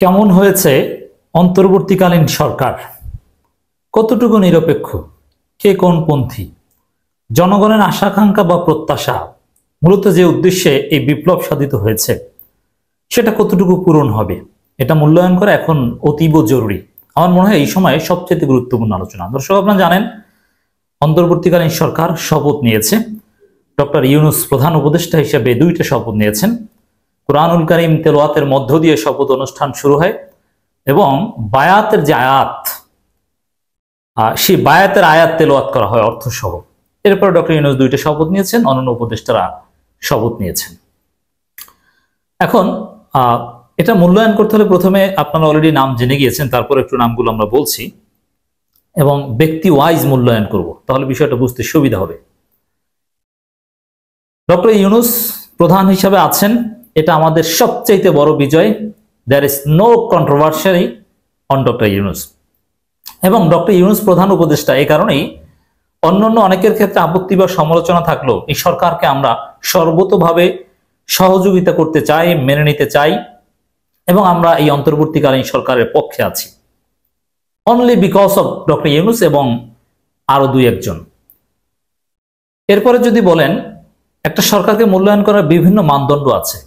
কেমন হয়েছে অন্তর্বর্তীকালীন সরকার? কতটুকু নিরপেক্ষ? কে কোন পন্থী? জনগণের আশা-আকাঙ্ক্ষা বা প্রত্যাশা মূলত যে উদ্দেশ্যে এই বিপ্লব সাধিত হয়েছে সেটা কতটুকু পূরণ হবে, এটা মূল্যায়ন করা এখন অতীব জরুরি। আমার মনে হয় এই সময়ে সবচেয়ে গুরুত্বপূর্ণ আলোচনা। দর্শক, আপনারা জানেন অন্তর্বর্তীকালীন সরকার শপথ নিয়েছে। ডক্টর ইউনূস প্রধান উপদেষ্টা হিসেবে 2টা শপথ নিয়েছেন। কুরআনুল কারীম তেলাওয়াতের মধ্য দিয়ে শপথ অনুষ্ঠান শুরু হয় এবং বায়াতের যে আয়াত, সেই বায়াতের আয়াত তেলাওয়াত করা হয় অর্থসহ। এরপর ডক্টর ইউনূস 2টা শপথ নিয়েছেন, অন্যান্য উপদেষ্টারা শপথ নিয়েছেন। এখন এটা মূল্যায়ন করতে হলে প্রথমে আপনারা অলরেডি নাম জেনে গিয়েছেন, তারপর একটু নামগুলো আমরা বলছি এবং ব্যক্তি ওয়াইজ মূল্যায়ন করব, তাহলে বিষয়টা বুঝতে সুবিধা হবে। ডক্টর ইউনূস প্রধান হিসাবে আছেন, এটা আমাদের সবচেয়ে বড় বিজয়। There is no controversy on doctor Yunus. এবং ডক্টর ইউনূস প্রধান উপদেষ্টা, এই কারণেই অন্যান্য অনেকের ক্ষেত্রে আপত্তি বা সমালোচনা থাকলেও এই সরকারকে আমরা সর্বতোভাবে সহযোগিতা করতে চাই, মেনে নিতে চাই এবং আমরা এই অন্তর্বর্তীকালীন সরকারের পক্ষে আছি only because of doctor Yunus এবং আরো 2-1 জন। এরপরে যদি বলেন একটা সরকারকে মূল্যায়ন করার বিভিন্ন মানদণ্ড আছে।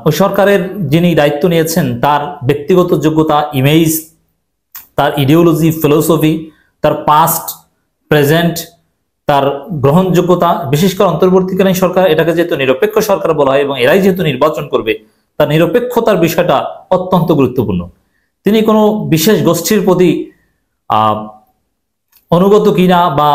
ওই সরকারের যিনি দায়িত্ব নিয়েছেন তার ব্যক্তিগত যোগ্যতা, ইমেজ, তার ইডিওলজি, ফিলোসফি, তার পাস্ট, প্রেজেন্ট, তার গ্রহণযোগ্যতা, বিশেষ করে অন্তর্বর্তীকালীন সরকার, এটাকে যেহেতু নিরপেক্ষ সরকার বলা হয় এবং এরাই যেহেতু নির্বাচন করবে, তার নিরপেক্ষতার বিষয়টা অত্যন্ত গুরুত্বপূর্ণ। তিনি কোনো বিশেষ গোষ্ঠীর প্রতি অনুগত কিনা বা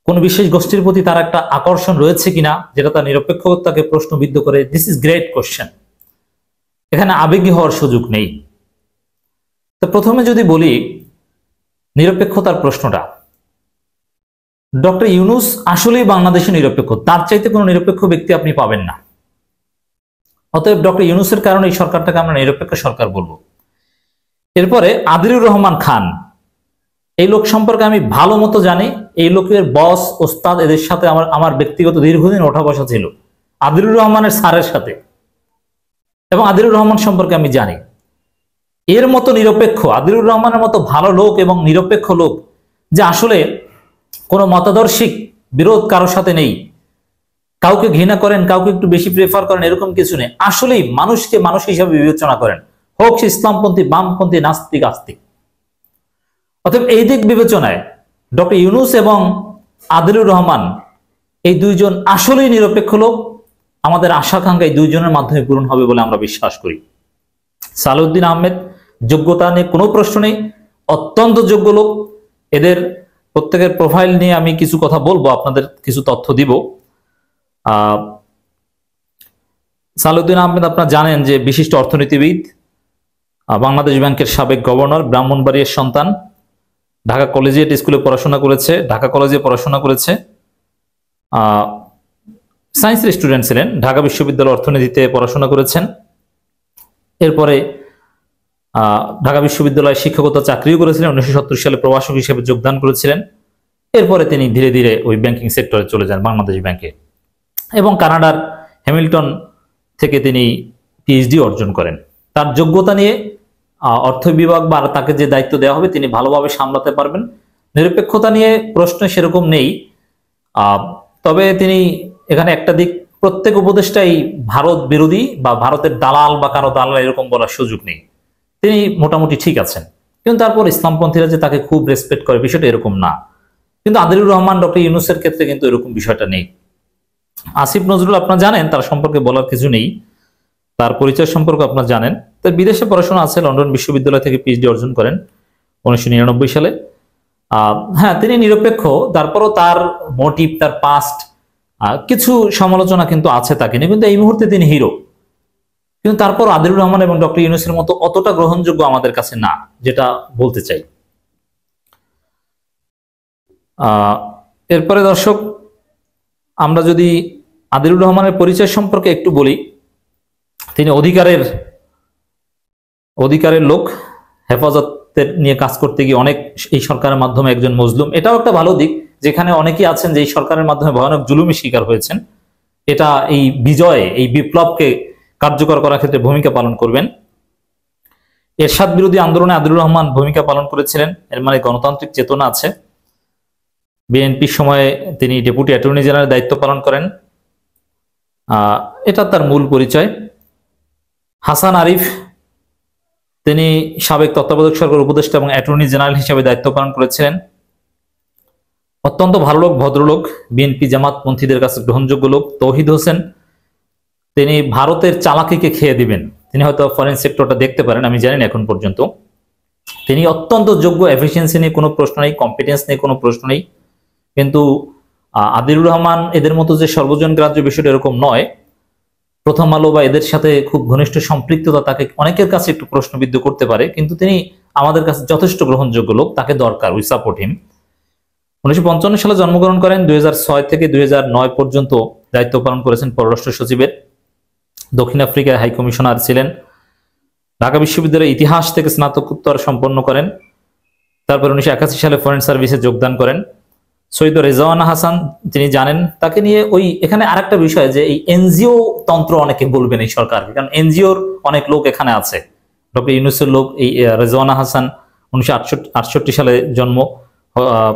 কোন বিশেষ গোষ্ঠীর প্রতি তার একটা আকর্ষণ রয়েছে কিনা, যেটা তার নিরপেক্ষতাকে প্রশ্নবিদ্ধ করে। This is great question. এখানে আবেগী হওয়ার সুযোগ নেই। তো প্রথমে যদি বলি নিরপেক্ষতার প্রশ্নটা, ডক্টর ইউনূস আসলেই বাংলাদেশে নিরপেক্ষ, তার চাইতে কোনো নিরপেক্ষ ব্যক্তি আপনি পাবেন না। অতএব ডক্টর ইউনূসের কারণে এই সরকারটাকে আমরা নিরপেক্ষ সরকার বলবো। এরপরে আদিলুর রহমান খান, এই লোক সম্পর্কে আমি ভালো মতো জানি। এই লোকের বস, ওস্তাদ, এদের সাথে আমার ব্যক্তিগত দীর্ঘদিন ওঠা বসা ছিল, আদিলুর রহমানের স্যারের সাথে, এবং আদিলুর রহমান সম্পর্কে আমি জানি। এর মতো নিরপেক্ষ, আদিলুর রহমানের মতো ভালো লোক এবং নিরপেক্ষ লোক, যে আসলে কোনো মতাদর্শিক বিরোধ কারোর সাথে নেই, কাউকে ঘৃণা করেন, কাউকে একটু বেশি প্রেফার করেন, এরকম কিছু নেই। আসলেই মানুষকে মানুষ হিসাবে বিবেচনা করেন, হোক সে ইসলামপন্থী, বামপন্থী, নাস্তিক, আস্তিক। অতএব এই দিক বিবেচনায় ডক্টর ইউনূস এবং আদিলুর রহমান, এই 2 জন আসলেই নিরপেক্ষ লোক। আমাদের আশা-আকাঙ্ক্ষা এই 2 জনের মাধ্যমে পূরণ হবে বলে আমরা বিশ্বাস করি। সালাউদ্দিন আহমেদ, যোগ্যতা নিয়ে কোনো প্রশ্ন নেই, অত্যন্ত যোগ্য লোক। এদের প্রত্যেকের প্রোফাইল নিয়ে আমি কিছু কথা বলবো, আপনাদের কিছু তথ্য দিব। সালাউদ্দিন আহমেদ আপনারা জানেন যে বিশিষ্ট অর্থনীতিবিদ, বাংলাদেশ ব্যাংকের সাবেক গভর্নর, ব্রাহ্মণবাড়িয়ার সন্তান, ঢাকা কলেজিয়েট স্কুলে পড়াশোনা করেছে, ঢাকা কলেজে পড়াশোনা করেছে, সায়েন্সের স্টুডেন্ট ছিলেন, ঢাকা বিশ্ববিদ্যালয় অর্থনীতিতে পড়াশোনা করেছেন। এরপরে ঢাকা বিশ্ববিদ্যালয়ে শিক্ষকতা চাকরিও করেছিলেন, 1970 সালে প্রভাষক হিসেবে যোগদান করেছিলেন। এরপরে তিনি ধীরে ধীরে ওই ব্যাংকিং সেক্টরে চলে যান, বাংলাদেশ ব্যাংকে, এবং কানাডার হ্যামিল্টন থেকে তিনি পিএইচডি অর্জন করেন। তার যোগ্যতা নিয়ে অর্থ বিভাগ বা তাকে যে দায়িত্ব দেওয়া হবে তিনি ভালোভাবে সামলাতে পারবেন। নিরপেক্ষতা নিয়ে প্রশ্ন সেরকম নেই। তবে তিনি এখানে একটা দিক, প্রত্যেক উপদেষ্টাই ভারত বিরোধী বা ভারতের দালাল বা কারো দালাল এরকম বলার সুযোগ নেই। তিনি মোটামুটি ঠিক আছেন, কিন্তু তারপর ইসলামপন্থীরা যে তাকে খুব রেসপেক্ট করে বিষয়টা এরকম না। কিন্তু আদিলুর রহমান, ডক্টর ইউনূসের ক্ষেত্রে কিন্তু এরকম বিষয়টা নেই। আসিফ নজরুল আপনারা জানেন, তার সম্পর্কে বলার কিছু নেই, তার পরিচয় সম্পর্কে আপনারা জানেন। তার বিদেশে পড়াশোনা আছে, লন্ডন বিশ্ববিদ্যালয় থেকে পিএইচডি অর্জন করেন 1999 সালে। হ্যাঁ, তিনি নিরপেক্ষ, তারপরও তার মোটিভ, তার পাস্ট, কিছু সমালোচনা কিন্তু আছে তাকে নিয়ে, কিন্তু এই মুহূর্তে তিনি হিরো। কিন্তু তারপর আদিলুর রহমান এবং ডক্টর ইউনূসের মতো অতটা গ্রহণযোগ্য আমাদের কাছে না, যেটা বলতে চাই। এরপরে দর্শক, আমরা যদি আদিলুর রহমানের পরিচয় সম্পর্কে একটু বলি, তিনি অধিকারের লোক, হেফাজতের নিয়ে কাজ করতে গিয়ে অনেক এই সরকারের মাধ্যমে একজন মজলুম। এটাও একটা ভালো দিক, যেখানে অনেকেই আছেন যে এই সরকারের মাধ্যমে ভয়ানক জুলুমের শিকার হয়েছেন। এটা এই বিজয়ে, এই বিপ্লবকে কার্যকর করার ক্ষেত্রে ভূমিকা পালন করবেন। এরশাদ বিরোধী আন্দোলনে আদিলুর রহমান ভূমিকা পালন করেছিলেন, এর মানে গণতান্ত্রিক চেতনা আছে। বিএনপির সময়ে তিনি ডেপুটি অ্যাটর্নি জেনারেলের দায়িত্ব পালন করেন, এটা তার মূল পরিচয়। হাসান আরিফ, তিনি সাবেক তত্ত্বাবধায়ক সরকার উপদেষ্টা এবং অ্যাটর্নি জেনারেল হিসেবে দায়িত্ব পালন করেছিলেন। অত্যন্ত ভালো লোক, ভদ্রলোক, বিএনপি জামাতপন্থীদের কাছে গ্রহণযোগ্য লোক। তৌহিদ হোসেন, তিনি ভারতের চালাকিকে খেয়ে দিবেন। তিনি হয়তো ফরেন সেক্টরটা দেখতে পারেন, আমি জানি না এখন পর্যন্ত। তিনি অত্যন্ত যোগ্য, এফিসিয়েন্সি নিয়ে কোনো প্রশ্ন নেই, কম্পিটেন্স নিয়ে কোনো প্রশ্ন নেই। কিন্তু আদিলুর রহমান এদের মতো যে সর্বজন গ্রাহ্য বিষয়টা এরকম নয়। প্রথম আলো বা এদের সাথে খুব ঘনিষ্ঠ সম্পৃক্ততা তাকে অনেকের কাছে একটু প্রশ্নবিদ্ধ করতে পারে, কিন্তু তিনি আমাদের কাছে যথেষ্ট গ্রহণযোগ্য লোক, তাকে দরকার, উই সাপোর্ট হিম। 1955 সালে জন্মগ্রহণ করেন, 2006 থেকে 2009 পর্যন্ত দায়িত্ব পালন করেছেন পররাষ্ট্র সচিবের। দক্ষিণ আফ্রিকার হাই কমিশনার ছিলেন। ঢাকা বিশ্ববিদ্যালয়ের ইতিহাস থেকে স্নাতকোত্তর সম্পন্ন করেন। তারপর 1981 সালে ফরেন সার্ভিসে যোগদান করেন। সৈয়দ রেজওয়ানা হাসান, তিনি জানেন তাকে নিয়ে এখানে আরেকটা বিষয় যে এই এনজিও তন্ত্র অনেকে বলবেন এই সরকারকে, কারণ এনজিওর অনেক লোক এখানে আছে। ডক্টর ইউনূসের লোক এই রেজওয়ানা হাসান, 1968 সালে জন্ম,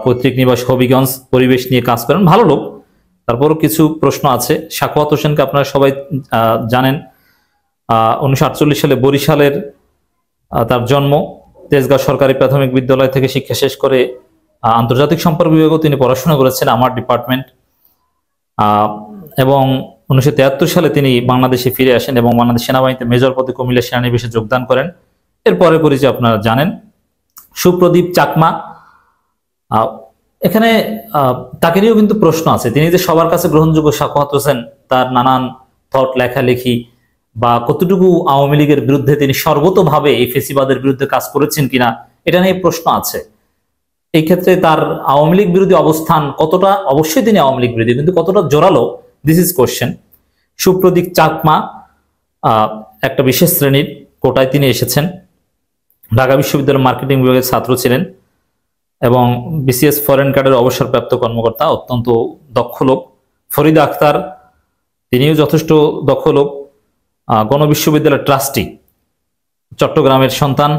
পৈতৃক নিবাস হবিগঞ্জ, পরিবেশ নিয়ে কাজ করেন, ভালো লোক। তারপরও কিছু প্রশ্ন আছে। সাখাওয়াত হোসেনকে আপনারা সবাই জানেন, 1948 সালে বরিশালের তার জন্ম। তেজগাঁও সরকারি প্রাথমিক বিদ্যালয় থেকে শিক্ষা শেষ করে আন্তর্জাতিক সম্পর্ক বিভাগেও তিনি পড়াশোনা করেছেন, আমার ডিপার্টমেন্ট। এবং 1973 সালে তিনি বাংলাদেশে ফিরে আসেন এবং বাংলাদেশ সেনাবাহিনীতে মেজর পদে কুমিল্লা সেনানিবাসে যোগদান করেন। এরপরে পরিচয় আপনারা জানেন। সুপ্রদীপ চাকমা, এখানে তাকে নিয়েও কিন্তু প্রশ্ন আছে। তিনি যে সবার কাছে গ্রহণযোগ্য, সাখাওয়াত হোসেন তার নানান থট, লেখালেখি বা কতটুকু আওয়ামী লীগের বিরুদ্ধে তিনি সর্বতভাবে এই ফেসিবাদের বিরুদ্ধে কাজ করেছেন কিনা, এটা নিয়ে প্রশ্ন আছে। এই ক্ষেত্রে তার আওয়ামী লীগ বিরোধী অবস্থান কতটা, অবশ্যই তিনি আওয়ামী লীগ বিরোধী, কিন্তু কতটা জোরালো, this is question. Supradip Chakma একটা বিশেষ শ্রেণীর কোটায় তিনি এসেছেন। ঢাকা বিশ্ববিদ্যালয়ের মার্কেটিং বিভাগের ছাত্র ছিলেন এবং বিসিএস ফরেন কার্ডের অবসরপ্রাপ্ত কর্মকর্তা, অত্যন্ত দক্ষ লোক। ফরিদা আক্তার, তিনিও যথেষ্ট দক্ষ লোক, গণবিশ্ববিদ্যালয়ের ট্রাস্টি, চট্টগ্রামের সন্তান,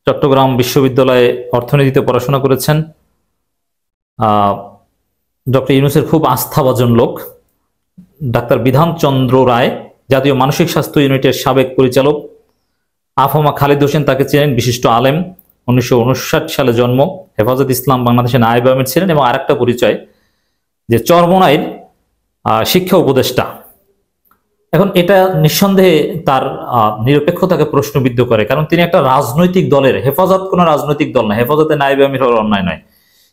চট্টগ্রাম বিশ্ববিদ্যালয়ে অর্থনীতিতে পড়াশোনা করেছেন। ডক্টর ইউনূসের খুব আস্থাভাজন লোক। ডাক্তার বিধানচন্দ্র রায়, জাতীয় মানসিক স্বাস্থ্য ইউনিটের সাবেক পরিচালক। আফমা খালিদ হোসেন, তাকে চেনেন, বিশিষ্ট আলেম, 1959 সালে জন্ম, হেফাজত ইসলাম বাংলাদেশের নায়েব আমির ছিলেন। এবং আরেকটা পরিচয় যে চরমোনাইর শিক্ষা উপদেষ্টা। এখন এটা নিঃসন্দেহে তার নিরপেক্ষতাকে প্রশ্নবিদ্ধ করে, কারণ তিনি একটা রাজনৈতিক দলের, হেফাজত কোনো রাজনৈতিক দল না, হেফাজতে নায়েব আমির হওয়ার অন্যায় নয়,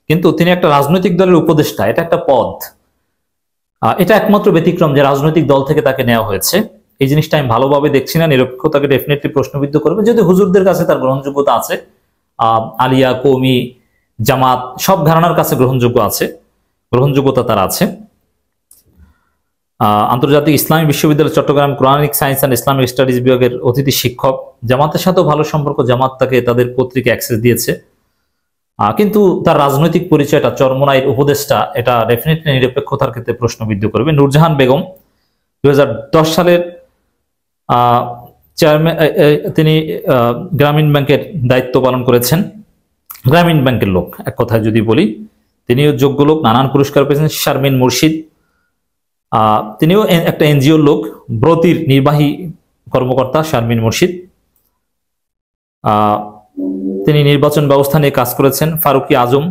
কিন্তু তিনি একটা রাজনৈতিক দলের উপদেষ্টা, এটা একটা পদ। এটা একমাত্র ব্যতিক্রম যে রাজনৈতিক দল থেকে তাকে নেওয়া হয়েছে। এই জিনিসটা আমি ভালোভাবে দেখছি না, নিরপেক্ষতাকে ডেফিনেটলি প্রশ্নবিদ্ধ করবে। যদি হুজুরদের কাছে তার গ্রহণযোগ্যতা আছে, আলিয়া, কওমি, জামাত সব ঘরানার কাছে গ্রহণযোগ্য আছে, গ্রহণযোগ্যতা তার আছে। আন্তর্জাতিক ইসলামী বিশ্ববিদ্যালয় Chattogram Quranic science and Islamic studies বিভাগের অতিথি শিক্ষক। জামাতের সাথেও ভালো সম্পর্ক, জামাত তাকে তাদের পত্রিকা অ্যাক্সেস দিয়েছে। কিন্তু তার রাজনৈতিক পরিচয়টা, চরমোনাইর উপদেষ্টা, এটা ডেফিনেটলি নিরপেক্ষতার ক্ষেত্রে প্রশ্নবিদ্ধ করবে। নূরজাহান বেগম, 2010 সালের চেয়ারম্যান, তিনি গ্রামীণ ব্যাংকের দায়িত্ব পালন করেছেন। গ্রামীণ ব্যাংকের লোক, এক কথায় যদি বলি, তিনিও যোগ্য লোক, নানান পুরস্কার পেয়েছেন। শারমিন মুর্শিদ, তিনিও একটা এনজিওর লোক, ব্রতির নির্বাহী কর্মকর্তা শারমিন মুর্শিদ। তিনি নির্বাচন ব্যবস্থা নিয়ে কাজ করেছেন। ফারুকি আজম,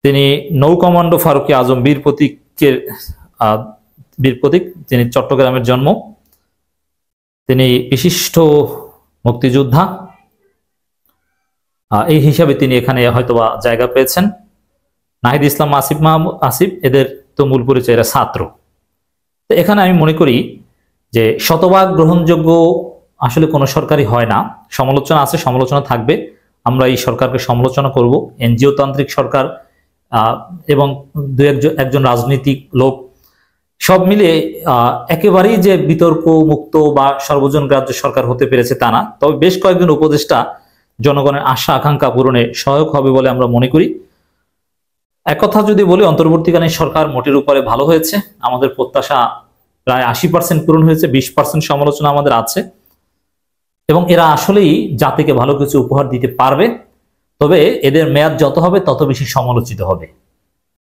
তিনি নৌ কমান্ডো ফারুকি আজম বীর প্রতীক, তিনি চট্টগ্রামের জন্ম, তিনি বিশিষ্ট মুক্তিযোদ্ধা, এই হিসাবে তিনি এখানে হয়তোবা জায়গা পেয়েছেন। নাহিদ ইসলাম, আসিফ, এদের তো মূল পরিচয়, এরা ছাত্র। তো এখানে আমি মনে করি যে শতভাগ গ্রহণযোগ্য আসলে কোনো সরকারই হয় না। সমালোচনা আছে, সমালোচনা থাকবে, আমরা এই সরকারকে সমালোচনা করব। এনজিও তান্ত্রিক সরকার এবং একজন রাজনৈতিক লোক, সব মিলে একেবারেই যে বিতর্ক মুক্ত বা সর্বজন গ্রাহ্য সরকার হতে পেরেছে তা না। তবে বেশ কয়েকজন উপদেষ্টা জনগণের আশা আকাঙ্ক্ষা পূরণে সহায়ক হবে বলে আমরা মনে করি। এক কথা যদি বলি, অন্তর্বর্তীকালীন সরকার মোটের উপরে ভালো হয়েছে। আমাদের প্রত্যাশা প্রায় 80% পূরণ হয়েছে, 20% সমালোচনা আমাদের আছে, এবং এরা আসলেই জাতিকে ভালো কিছু উপহার দিতে পারবে। তবে এদের মেয়াদ যত হবে তত বেশি সমালোচিত হবে।